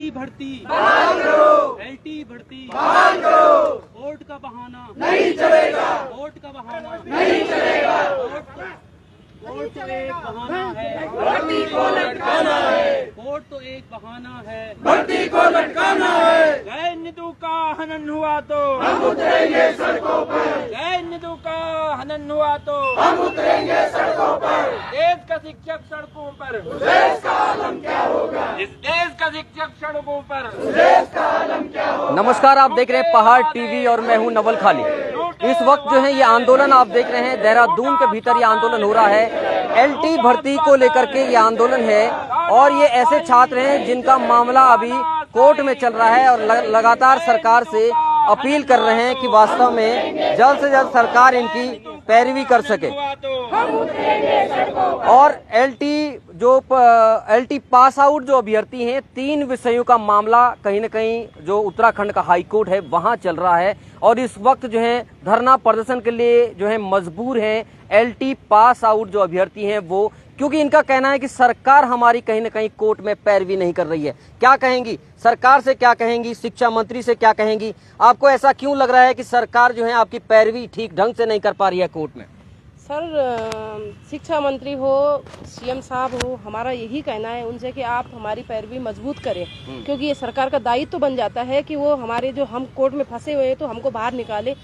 LT भर्ती LT भर्ती vote का बहाना नहीं चलेगा, वोट का बहाना नहीं चलेगा, वोट तो एक बहाना है, भर्ती को लटकाना है, वोट तो एक बहाना है, भर्ती को लटकाना है। गए निधु का हनन हुआ तो हम उतरेंगे सड़कों पर, गए निधु का हनन हुआ तो हम उतरेंगे सड़कों पर। देश का शिक्षक सड़कों पर, देश का आलम क्या होगा, इस देश का शिक्षक सड़कों पर, देश का आलम क्या होगा। नमस्कार, आप देख रहे हैं पहाड़ टीवी और मैं हूं नवल खाली। इस वक्त जो है ये आंदोलन आप देख रहे हैं, देहरादून के भीतर ये आंदोलन हो रहा है। एलटी भर्ती को लेकर के ये आंदोलन है और ये ऐसे छात्र हैं जिनका मामला अभी कोर्ट में चल रहा है और लगातार सरकार से अपील कर रहे हैं कि वास्तव में जल्द से जल्द सरकार इनकी पैरवी कर सके। और एलटी पास आउट जो अभ्यर्थी हैं, 3 विषयों का मामला कहीं न कहीं जो उत्तराखंड का हाई कोर्ट है वहां चल रहा है और इस वक्त जो है धरना प्रदर्शन के लिए जो है मजबूर हैं एलटी पास आउट जो अभ्यर्थी हैं वो, क्योंकि इनका कहना है कि सरकार हमारी कहीं न कहीं कोर्ट में पैरवी नहीं कर रही है। क्या कहेंगी सरकार से, क्या कहेंगी शिक्षा मंत्री से, क्या कहेंगी? आपको ऐसा क्यों लग रहा है कि सरकार जो है आपकी पैरवी ठीक ढंग से नहीं कर पा रही है कोर्ट में? सर, शिक्षा मंत्री हो, सीएम साहब हो, हमारा यही कहना है उनसे कि आप हमारी पैरवी मजबूत करें, क्योंकि ये सरकार का दायित्व तो बन जाता है कि वो हमारे जो हम कोर्ट में फंसे हुए हैं तो हमको बाहर निकाले,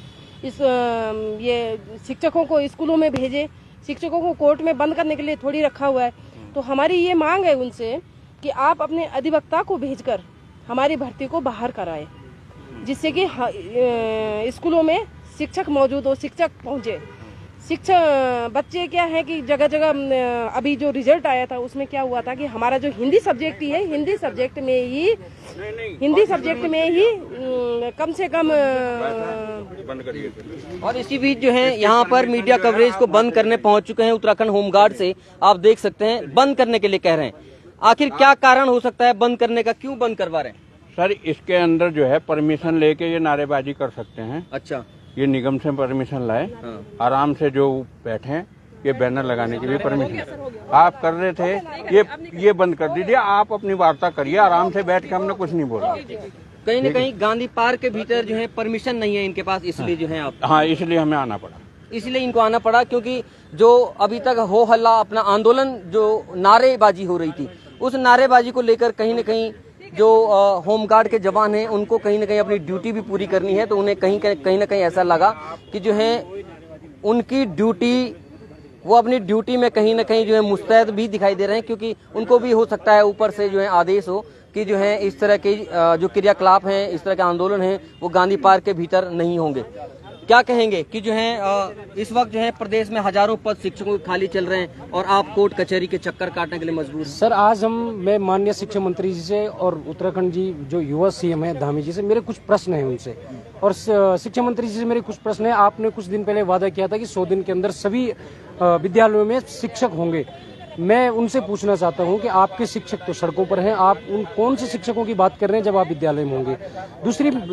ये शिक्षकों को स्कूलों में भेजे, शिक्षकों को कोर्ट में बंद करने के लिए थोड़ी रखा हुआ है। तो हमारी ये मांग है उनसे कि आप अपने अधिवक्ता को भेजकर हमारी भर्ती को बाहर कराएं, जिससे कि स्कूलों में शिक्षक मौजूद हो, शिक्षक पहुंचे। शिक्षक बच्चे क्या है कि जगह जगह अभी जो रिजल्ट आया था उसमें क्या हुआ था कि हमारा जो हिंदी सब्जेक्ट ही है, हिंदी सब्जेक्ट में ही कम से कम बंद करिए। और इसी बीच जो है यहाँ पर मीडिया कवरेज को बंद करने पहुंच चुके हैं उत्तराखंड होमगार्ड से, आप देख सकते हैं बंद करने के लिए कह रहे हैं। आखिर क्या कारण हो सकता है बंद करने का, क्यों बंद करवा रहे हैं? सर, इसके अंदर जो है परमिशन लेके ये नारेबाजी कर सकते हैं। अच्छा, ये निगम से परमिशन लाए, आराम से जो बैठे, ये बैनर लगाने के लिए परमिशन आप कर रहे थे, ये बंद कर दीजिए। आप अपनी वार्ता करिए, आराम से बैठ के, हमने कुछ नहीं बोला। कहीं न कहीं गांधी पार्क के भीतर जो है परमिशन नहीं है इनके पास, इसलिए जो है आप, हाँ, इसलिए हमें आना पड़ा। इसलिए इनको आना पड़ा क्योंकि जो अभी तक हो हल्ला अपना आंदोलन जो नारेबाजी हो रही थी, उस नारेबाजी को लेकर कहीं न कहीं जो होमगार्ड के जवान हैं उनको कहीं न कहीं अपनी ड्यूटी भी पूरी करनी है, तो उन्हें कहीं न कहीं ऐसा लगा कि जो है उनकी ड्यूटी, वो अपनी ड्यूटी में कहीं न कहीं जो है मुस्तैद भी दिखाई दे रहे हैं, क्योंकि उनको भी हो सकता है ऊपर से जो है आदेश हो कि जो है इस तरह के जो क्रियाकलाप हैं, इस तरह के आंदोलन हैं वो गांधी पार्क के भीतर नहीं होंगे। क्या कहेंगे कि जो है इस वक्त जो है प्रदेश में हजारों पद शिक्षकों के खाली चल रहे हैं और आप कोर्ट कचहरी के चक्कर काटने के लिए मजबूर हैं? सर, आज मैं माननीय शिक्षा मंत्री जी से और उत्तराखंड जी जो युवा सीएम है धामी जी से मेरे कुछ प्रश्न हैं उनसे, और शिक्षा मंत्री जी से मेरे कुछ प्रश्न है। आपने कुछ दिन पहले वादा किया था कि 100 दिन के अंदर सभी विद्यालयों में शिक्षक होंगे। मैं उनसे पूछना चाहता हूं कि आपके शिक्षक तो सड़कों पर हैं, आप उन कौन से शिक्षकों की बात कर रहे हैं जब आप विद्यालय में होंगे?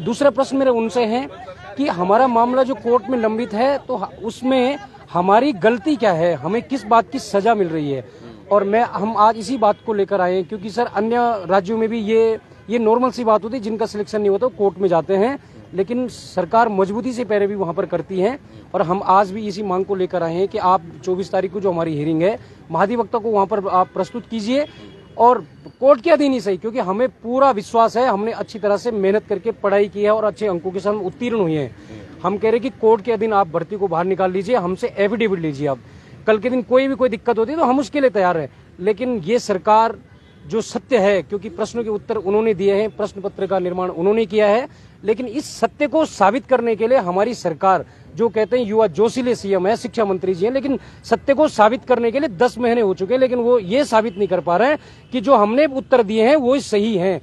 दूसरा प्रश्न मेरा उनसे है कि हमारा मामला जो कोर्ट में लंबित है तो उसमें हमारी गलती क्या है, हमें किस बात की सजा मिल रही है? और हम आज इसी बात को लेकर आए हैं, क्योंकि सर अन्य राज्यों में भी ये नॉर्मल सी बात होती है, जिनका सिलेक्शन नहीं होता कोर्ट में जाते हैं, लेकिन सरकार मजबूती से पैरवी वहां पर करती है। और हम आज भी इसी मांग को लेकर आए हैं कि आप 24 तारीख को जो हमारी हियरिंग है, महाधिवक्ता को वहां पर आप प्रस्तुत कीजिए और कोर्ट के अधीन ही सही, क्योंकि हमें पूरा विश्वास है, हमने अच्छी तरह से मेहनत करके पढ़ाई की है और अच्छे अंकों के साथ उत्तीर्ण हुए हैं। हम कह रहे हैं कि कोर्ट के अधीन आप भर्ती को बाहर निकाल लीजिए, हमसे एफिडेविट लीजिए। आप कल के दिन कोई दिक्कत होती है तो हम उसके लिए तैयार है, लेकिन ये सरकार जो सत्य है, क्योंकि प्रश्नों के उत्तर उन्होंने दिए हैं, प्रश्न पत्र का निर्माण उन्होंने किया है, लेकिन इस सत्य को साबित करने के लिए हमारी सरकार, जो कहते हैं युवा जोशीले सीएम है, शिक्षा मंत्री जी हैं, लेकिन सत्य को साबित करने के लिए 10 महीने हो चुके हैं, लेकिन वो ये साबित नहीं कर पा रहे हैं कि जो हमने उत्तर दिए हैं वो सही हैं।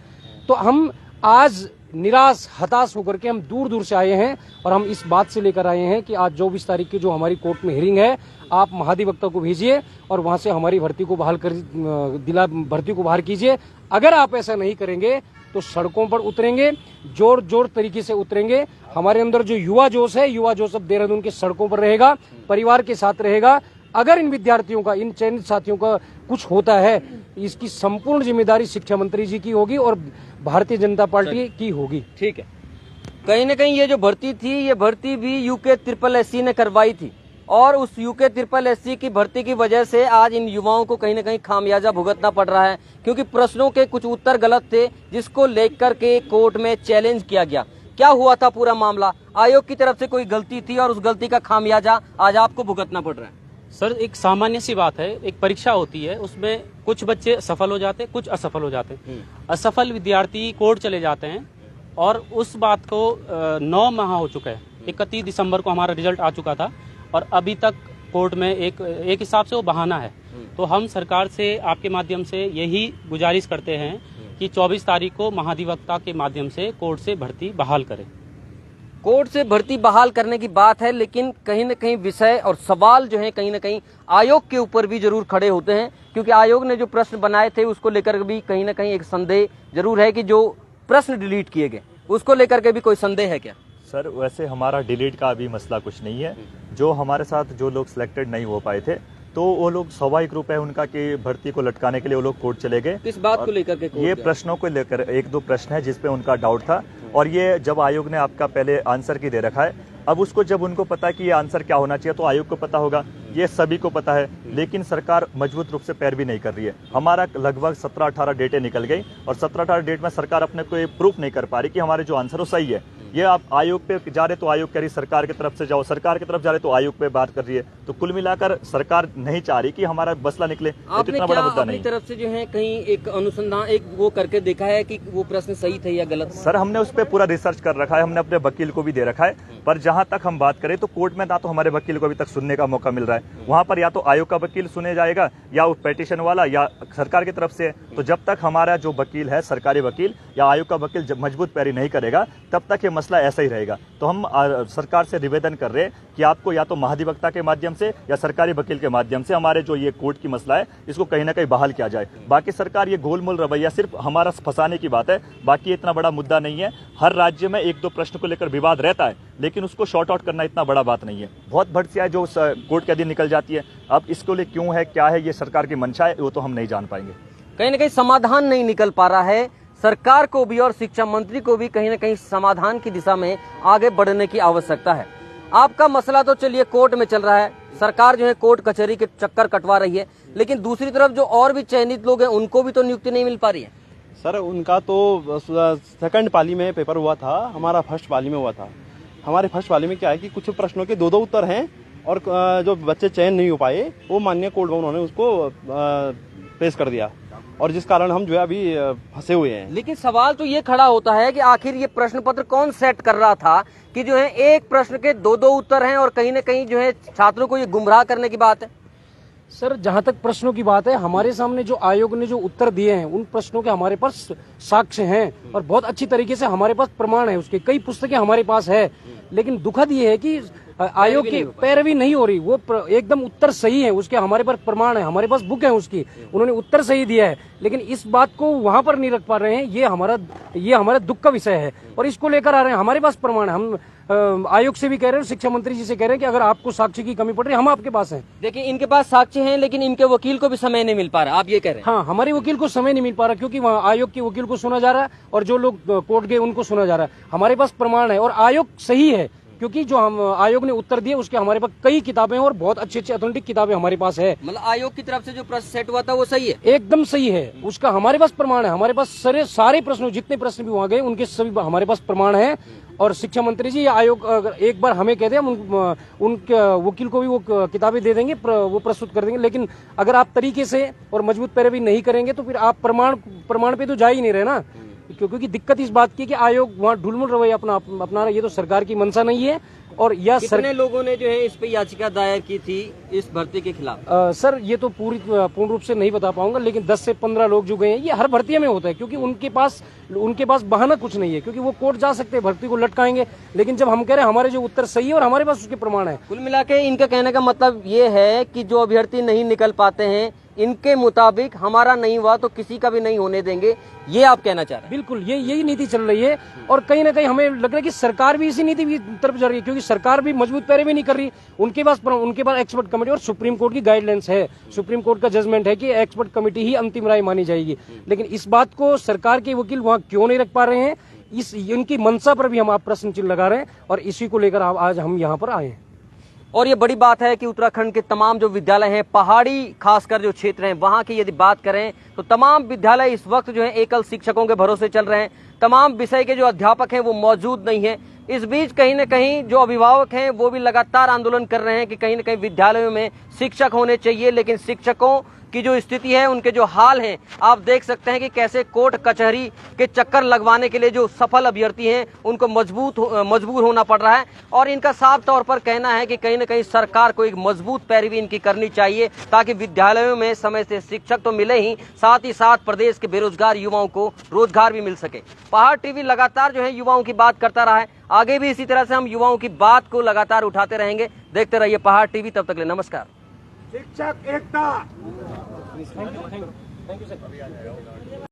तो हम आज निराश हताश होकर के हम दूर दूर से आए हैं और हम इस बात से लेकर आए हैं कि आज 24 तारीख की जो हमारी कोर्ट में हियरिंग है, आप महाधिवक्ता को भेजिए और वहां से हमारी भर्ती को भर्ती को बाहर कीजिए। अगर आप ऐसा नहीं करेंगे तो सड़कों पर उतरेंगे, जोर तरीके से उतरेंगे। हमारे अंदर जो युवा जोश है, युवा जोश अब देहरादून के सड़कों पर रहेगा, परिवार के साथ रहेगा। अगर इन विद्यार्थियों का, इन चयनित साथियों का कुछ होता है, इसकी संपूर्ण जिम्मेदारी शिक्षा मंत्री जी की होगी और भारतीय जनता पार्टी की होगी। ठीक है, कहीं ना कहीं ये जो भर्ती थी, ये भर्ती भी यूके SSC ने करवाई थी और उस यूके SSC की भर्ती की वजह से आज इन युवाओं को कहीं ना कहीं खामियाजा भुगतना पड़ रहा है, क्योंकि प्रश्नों के कुछ उत्तर गलत थे, जिसको लेकर के कोर्ट में चैलेंज किया गया। क्या हुआ था पूरा मामला? आयोग की तरफ से कोई गलती थी और उस गलती का खामियाजा आज आपको भुगतना पड़ रहा है। सर, एक सामान्य सी बात है, एक परीक्षा होती है, उसमें कुछ बच्चे सफल हो जाते हैं, कुछ असफल हो जाते हैं। असफल विद्यार्थी कोर्ट चले जाते हैं और उस बात को 9 माह हो चुका है। 31 दिसंबर को हमारा रिजल्ट आ चुका था और अभी तक कोर्ट में एक हिसाब से वो बहाना है। तो हम सरकार से आपके माध्यम से यही गुजारिश करते हैं कि 24 तारीख को महाधिवक्ता के माध्यम से कोर्ट से भर्ती बहाल करें। कोर्ट से भर्ती बहाल करने की बात है, लेकिन कहीं न कहीं विषय और सवाल जो है कहीं न कहीं आयोग के ऊपर भी जरूर खड़े होते हैं, क्योंकि आयोग ने जो प्रश्न बनाए थे उसको लेकर भी कहीं न कहीं एक संदेह जरूर है कि जो प्रश्न डिलीट किए गए उसको लेकर के भी कोई संदेह है क्या? सर, वैसे हमारा डिलीट का अभी मसला कुछ नहीं है। जो हमारे साथ जो लोग सिलेक्टेड नहीं हो पाए थे, तो वो लोग स्वाभाविक रूप है उनका कि भर्ती को लटकाने के लिए वो लोग कोर्ट चले गए। किस बात को लेकर के? ये प्रश्नों को लेकर 1-2 प्रश्न है जिसपे उनका डाउट था, और ये जब आयोग ने आपका पहले आंसर की दे रखा है, अब उसको जब उनको पता कि ये आंसर क्या होना चाहिए तो आयोग को पता होगा, ये सभी को पता है। लेकिन सरकार मजबूत रूप से पैरवी नहीं कर रही है। हमारा लगभग 17-18 डेटें निकल गई और 17-18 डेट में सरकार अपने को प्रूफ नहीं कर पा रही कि हमारे जो आंसर वो सही है। ये आप आयोग पे जा रहे तो आयोग कह रही सरकार की तरफ से जाओ, सरकार की तरफ जा रहे तो आयोग पे बात कर रही है। तो कुल मिलाकर सरकार नहीं चाह रही कि हमारा मसला निकले। आपने इतना क्या बड़ा मुद्दा अपनी नहीं। तरफ से जो है कहीं एक अनुसंधान एक वो करके देखा है कि वो प्रश्न सही थे या गलत? सर, हमने उस पर पूरा रिसर्च कर रखा है, हमने अपने वकील को भी दे रखा है, पर जहां तक हम बात करें तो कोर्ट में ना तो हमारे वकील को अभी तक सुनने का मौका मिल रहा है। वहां पर या तो आयोग का वकील सुने जाएगा या उस पेटिशन वाला या सरकार की तरफ से। तो जब तक हमारा जो वकील है, सरकारी वकील या आयोग का वकील जब मजबूत पैरी नहीं करेगा, तब तक ये मसला ऐसा ही रहेगा। तो हम सरकार से निवेदन कर रहे हैं कि आपको या तो महाधिवक्ता के माध्यम से या सरकारी वकील के माध्यम से हमारे जो ये कोर्ट की मसला है इसको कहीं ना कहीं बहाल किया जाए। बाकी सरकार ये गोलमोल रवैया सिर्फ हमारा फंसाने की बात है, बाकी इतना बड़ा मुद्दा नहीं है। हर राज्य में 1-2 प्रश्न को लेकर विवाद रहता है, लेकिन उसको शॉर्ट आउट करना इतना बड़ा बात नहीं है। बहुत भर्तियां जो कोर्ट के अधीन निकल जाती है, अब इसको लिए क्यों है, क्या है, ये सरकार की मंशा है, वो तो हम नहीं जान पाएंगे। कहीं ना कहीं समाधान नहीं निकल पा रहा है। सरकार को भी और शिक्षा मंत्री को भी कहीं ना कहीं समाधान की दिशा में आगे बढ़ने की आवश्यकता है। आपका मसला तो चलिए कोर्ट में चल रहा है, सरकार जो है कोर्ट कचहरी के चक्कर कटवा रही है, लेकिन दूसरी तरफ जो और भी चयनित लोग हैं उनको भी तो नियुक्ति नहीं मिल पा रही है। सर, उनका तो सेकंड पाली में पेपर हुआ था, हमारा फर्स्ट पाली में हुआ था। हमारे फर्स्ट पाली में क्या है कि कुछ प्रश्नों के 2-2 उत्तर हैं और जो बच्चे चयन नहीं हो पाए वो माननीय कोर्ट में उन्होंने उसको पेश कर दिया, और जिस कारण हम जो है अभी फंसे हुए हैं। लेकिन सवाल तो ये खड़ा होता है कि आखिर ये प्रश्न पत्र कौन सेट कर रहा था कि जो है एक प्रश्न के 2-2 उत्तर हैं और कहीं ना कहीं जो है छात्रों को ये गुमराह करने की बात है। सर, जहां तक प्रश्नों की बात है, हमारे सामने जो आयोग ने जो उत्तर दिए हैं उन प्रश्नों के हमारे पास साक्ष्य हैं और बहुत अच्छी तरीके से हमारे पास प्रमाण है, उसके कई पुस्तकें हमारे पास है। लेकिन दुखद ये है कि आयोग की पैरवी नहीं हो रही। वो एकदम उत्तर सही है, उसके हमारे पास प्रमाण है, हमारे पास बुक है उसकी, उन्होंने उत्तर सही दिया है, लेकिन इस बात को वहां पर नहीं रख पा रहे हैं। ये हमारा दुख का विषय है और इसको लेकर आ रहे हैं। हमारे पास प्रमाण है, हम आयोग से भी कह रहे हैं, शिक्षा मंत्री जी से कह रहे हैं कि अगर आपको साक्ष्य की कमी पड़ रही है, हम आपके पास हैं। देखिए, इनके पास साक्ष्य हैं, लेकिन इनके वकील को भी समय नहीं मिल पा रहा, आप ये कह रहे हैं? हाँ, हमारे वकील को समय नहीं मिल पा रहा, क्योंकि वहाँ आयोग के वकील को सुना जा रहा है और जो लोग कोर्ट गए उनको सुना जा रहा है। हमारे पास प्रमाण है और आयोग सही है, क्योंकि जो हम आयोग ने उत्तर दिए उसके हमारे पास कई किताबें और बहुत अच्छी ऑथेंटिक किताबें हमारे पास है। मतलब आयोग की तरफ से जो प्रश्न सेट हुआ था वो सही है, एकदम सही है, उसका हमारे पास प्रमाण है। हमारे पास सारे प्रश्न, जितने प्रश्न भी वहाँ गए उनके सभी हमारे पास प्रमाण है। और शिक्षा मंत्री जी या आयोग अगर एक बार हमें कहते हैं, हम उनके वकील को भी वो किताबें दे देंगे, वो प्रस्तुत कर देंगे। लेकिन अगर आप तरीके से और मजबूत पैरवी नहीं करेंगे तो फिर आप प्रमाण पे तो जा ही नहीं रहे ना। क्योंकि दिक्कत इस बात की कि आयोग वहाँ ढुलमुल रवैया अपना रहा, ये तो सरकार की मंशा नहीं है। और यह कितने लोगों ने जो है इस पे याचिका दायर की थी इस भर्ती के खिलाफ? सर, ये तो पूर्ण रूप से नहीं बता पाऊंगा, लेकिन 10 से 15 लोग जो गए हैं, ये हर भर्ती में होता है, क्योंकि उनके पास बहाना कुछ नहीं है, क्योंकि वो कोर्ट जा सकते हैं, भर्ती को लटकाएंगे। लेकिन जब हम कह रहे हैं हमारे जो उत्तर सही है और हमारे पास उसके प्रमाण है। कुल मिला के इनका कहने का मतलब ये है कि जो अभ्यर्थी नहीं निकल पाते हैं इनके मुताबिक हमारा नहीं हुआ तो किसी का भी नहीं होने देंगे, ये आप कहना चाह रहे हैं? बिल्कुल, यही नीति चल रही है। और कहीं ना कहीं हमें लग रहा है कि सरकार भी इसी नीति की तरफ जा रही है, क्योंकि सरकार भी मजबूत पैरवी नहीं कर रही। उनके पास एक्सपर्ट कमेटी और सुप्रीम कोर्ट की गाइडलाइंस है, सुप्रीम कोर्ट का जजमेंट है कि एक्सपर्ट कमेटी ही अंतिम राय मानी जाएगी। लेकिन इस बात को सरकार के वकील वहां क्यों नहीं रख पा रहे हैं, इनकी मंशा पर भी हम आप प्रश्न चिन्ह लगा रहे हैं, और इसी को लेकर आज हम यहाँ पर आए हैं। और ये बड़ी बात है कि उत्तराखंड के तमाम जो विद्यालय हैं, पहाड़ी खासकर जो क्षेत्र हैं, वहां की यदि बात करें तो तमाम विद्यालय इस वक्त जो है एकल शिक्षकों के भरोसे चल रहे हैं। तमाम विषय के जो अध्यापक हैं वो मौजूद नहीं है। इस बीच कहीं न कहीं जो अभिभावक हैं वो भी लगातार आंदोलन कर रहे हैं कि कहीं न कहीं विद्यालयों में शिक्षक होने चाहिए, लेकिन शिक्षकों की जो स्थिति है, उनके जो हाल हैं, आप देख सकते हैं कि कैसे कोर्ट कचहरी के चक्कर लगवाने के लिए जो सफल अभ्यर्थी हैं उनको मजबूर होना पड़ रहा है। और इनका साफ तौर पर कहना है कि कहीं न कहीं सरकार को एक मजबूत पैरवी इनकी करनी चाहिए, ताकि विद्यालयों में समय से शिक्षक तो मिले ही, साथ ही साथ प्रदेश के बेरोजगार युवाओं को रोजगार भी मिल सके। पहाड़ टीवी लगातार जो है युवाओं की बात करता रहा है, आगे भी इसी तरह से हम युवाओं की बात को लगातार उठाते रहेंगे। देखते रहिए पहाड़ टीवी, तब तक के लिए नमस्कार। शिक्षक एकता। Thank you sir.